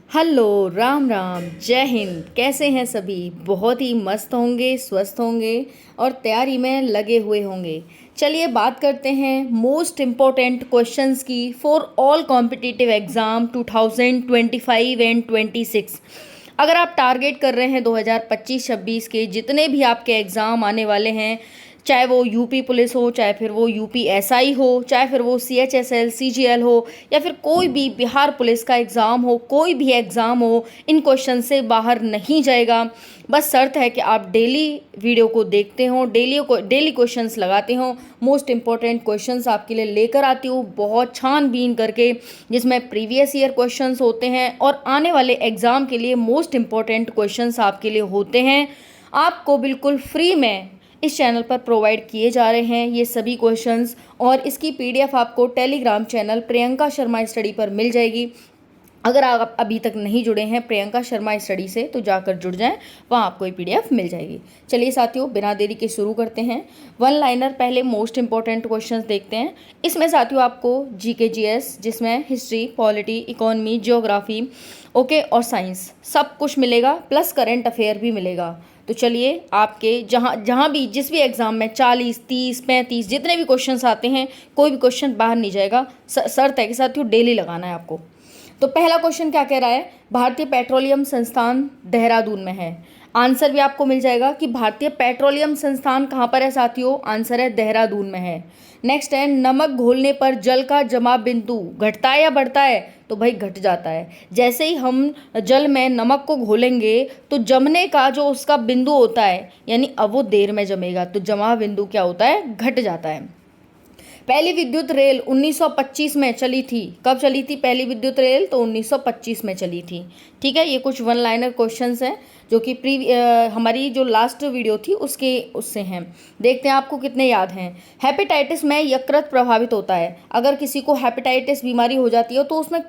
Hello, Ram Ram, जय हिंद। कैसे हैं सभी? बहुत ही मस्त होंगे, स्वस्थ होंगे और तैयारी में लगे हुए होंगे। चलिए बात करते हैं मोस्ट इम्पोर्टेंट क्वेश्चंस की for all competitive exam 2025 and 26। अगर आप टारगेट कर रहे हैं 2025-26 के जितने भी आपके एग्ज़ाम आने वाले हैं, चाहे वो यूपी पुलिस हो, चाहे फिर वो यूपी एसआई हो, चाहे फिर वो सीएचएसएल सीजीएल हो, या फिर कोई भी बिहार पुलिस का एग्ज़ाम हो, कोई भी एग्ज़ाम हो, इन क्वेश्चन से बाहर नहीं जाएगा। बस शर्त है कि आप डेली वीडियो को देखते हो, डेली क्वेश्चंस लगाते हो। मोस्ट इंपॉर्टेंट क्वेश्चंस आपके लिए लेकर आती हूँ बहुत छानबीन करके, जिसमें प्रीवियस ईयर क्वेश्चंस होते हैं और आने वाले एग्ज़ाम के लिए मोस्ट इंपॉर्टेंट क्वेश्चंस आपके लिए होते हैं। आपको बिल्कुल फ्री में इस चैनल पर प्रोवाइड किए जा रहे हैं ये सभी क्वेश्चंस, और इसकी पीडीएफ आपको Telegram channel Priyanka Sharma study पर मिल जाएगी। अगर आप अभी तक नहीं जुड़े हैं प्रियंका शर्मा स्टडी से तो जाकर जुड़ जाएं, वहाँ आपको ये पीडीएफ मिल जाएगी। चलिए साथियों, बिना देरी के शुरू करते हैं। वन लाइनर पहले मोस्ट इंपॉर्टेंट क्वेश्चंस देखते हैं। इसमें साथियों आपको जीके जीएस, जिसमें history, polity, economy, geography, okay और साइंस सब कुछ मिलेगा, प्लस करंट अफेयर भी मिलेगा। तो चलिए, आपके जहाँ भी जिस भी एग्ज़ाम में 40, 30, 35 जितने भी क्वेश्चंस आते हैं, कोई भी क्वेश्चन बाहर नहीं जाएगा। शर्त है कि साथियों डेली लगाना है आपको। तो पहला क्वेश्चन क्या कह रहा है? भारतीय पेट्रोलियम संस्थान देहरादून में है। आंसर भी आपको मिल जाएगा कि भारतीय पेट्रोलियम संस्थान कहाँ पर है साथियों। आंसर है देहरादून में है। नेक्स्ट है, नमक घोलने पर जल का जमाव बिंदु घटता है या बढ़ता है? तो भाई घट जाता है। जैसे ही हम जल में नमक को घोलेंगे तो जमने का जो उसका बिंदु होता है, यानी अब वो देर में जमेगा, तो जमाव बिंदु क्या होता है? घट जाता है। पहली विद्युत रेल 1925 में चली थी। कब चली थी पहली विद्युत रेल? तो 1925 में चली थी। ठीक है, ये कुछ वन लाइनर क्वेश्चंस हैं जो कि हमारी जो लास्ट वीडियो थी उससे हैं। देखते हैं आपको कितने याद हैं। हेपेटाइटिस में यकृत प्रभावित होता है। अगर किसी को हेपेटाइटिस बीमारी हो जाती है तो उसमें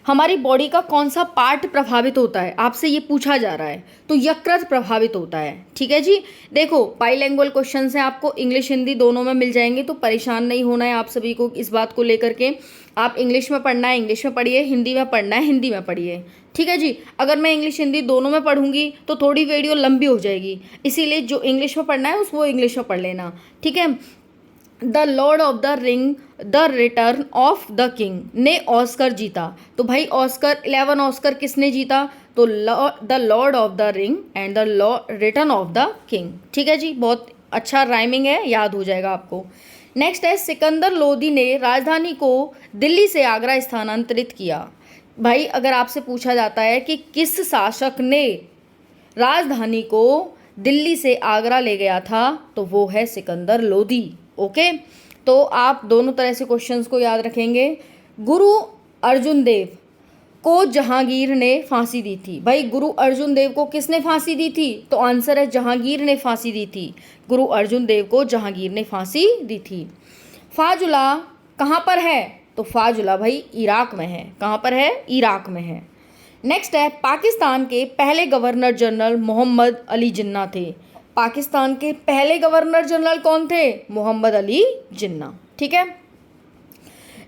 हमारी बॉडी का कौन सा पार्ट प्रभावित होता है, आपसे ये पूछा जा रहा है। तो यकृत प्रभावित होता है। ठीक है जी। देखो, बाइलैंग्वेज क्वेश्चंस हैं, आपको इंग्लिश हिंदी दोनों में मिल जाएंगे, तो परेशान नहीं होना है आप सभी को इस बात को लेकर के। आप इंग्लिश में पढ़ना है इंग्लिश में पढ़िए, हिंदी में पढ़ना है हिंदी में पढ़िए। ठीक है जी। अगर मैं इंग्लिश हिंदी दोनों में पढ़ूंगी तो थोड़ी वीडियो लंबी हो जाएगी, इसीलिए जो इंग्लिश में पढ़ना है वो इंग्लिश में पढ़ लेना। ठीक है। The Lord of the ring the return of the king ने ऑस्कर जीता। तो भाई ऑस्कर 11 ऑस्कर किसने जीता? तो the Lord of the ring and the return of the king. ठीक है जी, बहुत अच्छा राइमिंग है, याद हो जाएगा आपको। नेक्स्ट है, सिकंदर लोदी ने राजधानी को दिल्ली से आगरा स्थानांतरित किया। भाई अगर आपसे पूछा जाता है कि किस शासक ने राजधानी को दिल्ली से आगरा ले गया था, तो वो है सिकंदर लोदी। ओके, तो आप दोनों तरह से क्वेश्चंस को याद रखेंगे। गुरु अर्जुन देव को जहांगीर ने फांसी दी थी। भाई गुरु अर्जुन देव को किसने फांसी दी थी? तो आंसर है जहांगीर ने फांसी दी थी। गुरु अर्जुन देव को जहांगीर ने फांसी दी थी। फाजुला कहाँ पर है? तो फाजुला भाई इराक में है। कहाँ पर है? इराक में है। नेक्स्ट है, पाकिस्तान के पहले गवर्नर जनरल मोहम्मद अली जिन्ना थे। पाकिस्तान के पहले गवर्नर जनरल कौन थे? मोहम्मद अली जिन्ना। ठीक है।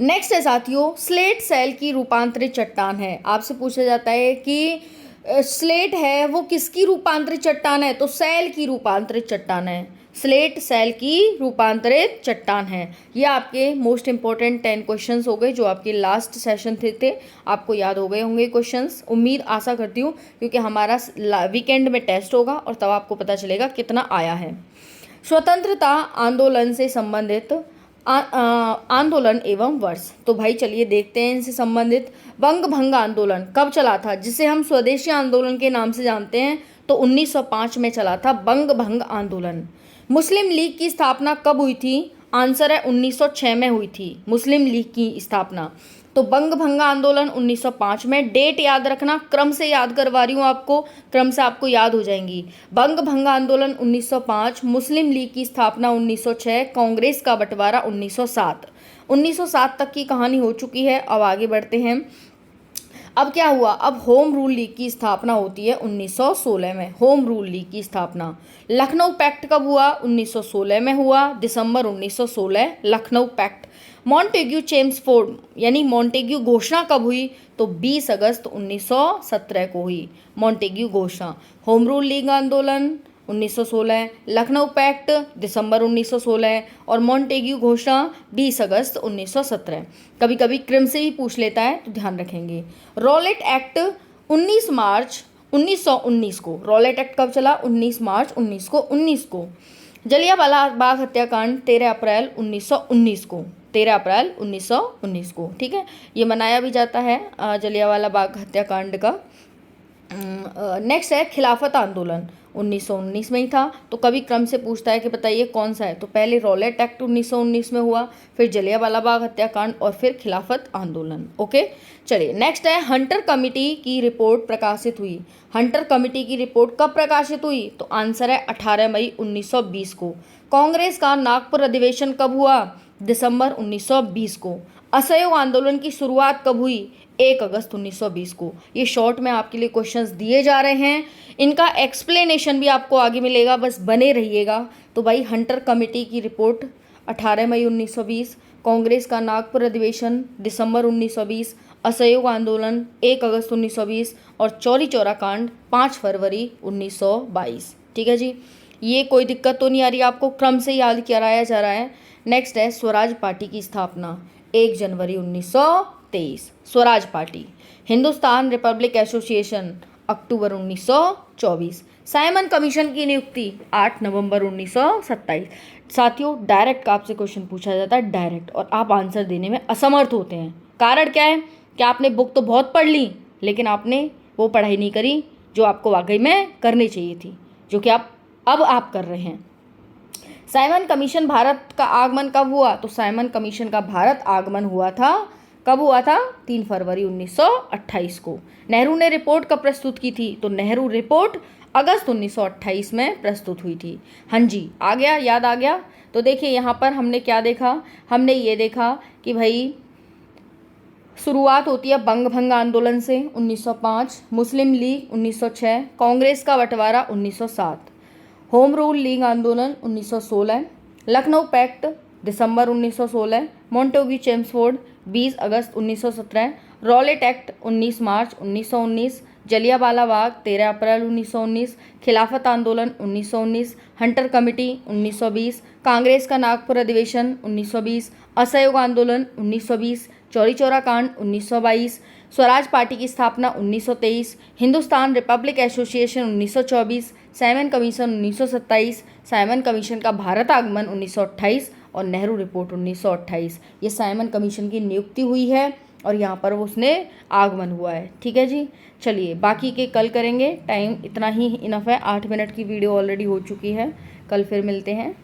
नेक्स्ट है साथियों, स्लेट सेल की रूपांतरित चट्टान है। आपसे पूछा जाता है कि स्लेट है वो किसकी रूपांतरित चट्टान है? तो सेल की रूपांतरित चट्टान है। स्लेट सेल की रूपांतरित चट्टान है। ये आपके मोस्ट इंपॉर्टेंट 10 क्वेश्चंस हो गए जो आपके लास्ट सेशन थे। आपको याद हो गए होंगे क्वेश्चंस, उम्मीद आशा करती हूँ, क्योंकि हमारा वीकेंड में टेस्ट होगा और तब आपको पता चलेगा कितना आया है। स्वतंत्रता आंदोलन से संबंधित आंदोलन एवं वर्ष। तो भाई चलिए देखते हैं इनसे संबंधित। बंग भंग आंदोलन कब चला था, जिसे हम स्वदेशी आंदोलन के नाम से जानते हैं? तो 1905 में चला था बंग भंग आंदोलन। मुस्लिम लीग की स्थापना कब हुई थी? आंसर है 1906 में हुई थी मुस्लिम लीग की स्थापना। तो बंग भंग आंदोलन 1905 में। डेट याद रखना, क्रम से याद करवा रही हूँ आपको, क्रम से आपको याद हो जाएंगी। बंग भंग आंदोलन 1905, मुस्लिम लीग की स्थापना 1906, कांग्रेस का बंटवारा 1907। 1907 तक की कहानी हो चुकी है। अब आगे बढ़ते हैं। अब क्या हुआ? अब होम रूल लीग की स्थापना होती है 1916 में। होम रूल लीग की स्थापना। लखनऊ पैक्ट कब हुआ? 1916 में हुआ, दिसंबर 1916 लखनऊ पैक्ट। मॉन्टेग्यू चेम्सफोर्ड यानी मॉन्टेग्यू घोषणा कब हुई? तो 20 अगस्त 1917 को हुई मॉन्टेग्यू घोषणा। होम रूल लीग आंदोलन 1916, लखनऊ पैक्ट दिसंबर 1916 और मॉन्टेग्यू घोषणा 20 अगस्त 1917। कभी कभी क्रम से भी पूछ लेता है तो ध्यान रखेंगे। रॉलेट एक्ट 19 मार्च 1919 को, रॉलेट एक्ट कब चला? 19 मार्च 1919 को। जलियांवाला बाग हत्याकांड 13 अप्रैल 1919 को, 13 अप्रैल 1919 को, ठीक है। ये मनाया भी जाता है जलियांवाला बाग हत्याकांड का। नेक्स्ट है खिलाफत आंदोलन 1919 में ही था, तो कभी क्रम से पूछता है कि बताइए कौन सा है, तो पहले रॉलेट एक्ट 1919 में हुआ, फिर जलियांवाला बाग हत्याकांड और फिर खिलाफत आंदोलन। ओके, चलिए नेक्स्ट है हंटर कमेटी की रिपोर्ट प्रकाशित हुई। हंटर कमेटी की रिपोर्ट कब प्रकाशित हुई? तो आंसर है 18 मई 1920 को। कांग्रेस का नागपुर अधिवेशन कब हुआ? दिसंबर 1920 को। असहयोग आंदोलन की शुरुआत कब हुई? 1 अगस्त 1920 को। ये शॉर्ट में आपके लिए क्वेश्चंस दिए जा रहे हैं, इनका एक्सप्लेनेशन भी आपको आगे मिलेगा, बस बने रहिएगा। तो भाई हंटर कमेटी की रिपोर्ट 18 मई 1920, कांग्रेस का नागपुर अधिवेशन दिसंबर 1920, असहयोग आंदोलन 1 अगस्त 1920 और चौरी चौरा कांड 5 फरवरी 1922। ठीक है जी, ये कोई दिक्कत तो नहीं आ रही, आपको क्रम से याद कराया जा रहा है। नेक्स्ट है स्वराज पार्टी की स्थापना 1 जनवरी 1923। Swaraj party. Hindustan republic association October 1924। Simon commission की नियुक्ति 8 नवंबर 1927। साथियों, डायरेक्ट आपसे क्वेश्चन पूछा जाता है डायरेक्ट, और आप आंसर देने में असमर्थ होते हैं। कारण क्या है कि आपने बुक तो बहुत पढ़ ली, लेकिन आपने वो पढ़ाई नहीं करी जो आपको वाकई में करनी चाहिए थी, जो कि अब आप कर रहे हैं। साइमन कमीशन भारत का आगमन कब हुआ? तो साइमन कमीशन का भारत आगमन हुआ था, कब हुआ था? 3 फरवरी 1928 को। नेहरू ने रिपोर्ट कब प्रस्तुत की थी? तो नेहरू रिपोर्ट अगस्त 1928 में प्रस्तुत हुई थी। हाँ जी, आ गया, याद आ गया। तो देखिए यहाँ पर हमने क्या देखा, हमने ये देखा कि भाई शुरुआत होती है बंग भंग आंदोलन से 1905, मुस्लिम लीग 1906, कांग्रेस का बंटवारा 1907, होम रूल लीग आंदोलन 1916, लखनऊ पैक्ट दिसंबर 1916, मॉन्टेग्यू चेम्सफोर्ड 20 अगस्त 1917, रॉलेट एक्ट 19 मार्च 1919, जलियांवाला बाग 13 अप्रैल 1919, खिलाफत आंदोलन 1919, हंटर कमेटी 1920, कांग्रेस का नागपुर अधिवेशन 1920, असहयोग आंदोलन 1920, चौरी चौरा कांड 1922, स्वराज पार्टी की स्थापना 1923, Hindustan republic association 1924, Simon commission 1927, Simon commission का भारत आगमन 1928 और नेहरू रिपोर्ट 1928। ये साइमन कमीशन की नियुक्ति हुई है और यहाँ पर उसने आगमन हुआ है। ठीक है जी, चलिए बाकी के कल करेंगे, टाइम इतना ही इनफ है, 8 मिनट की वीडियो ऑलरेडी हो चुकी है। कल फिर मिलते हैं।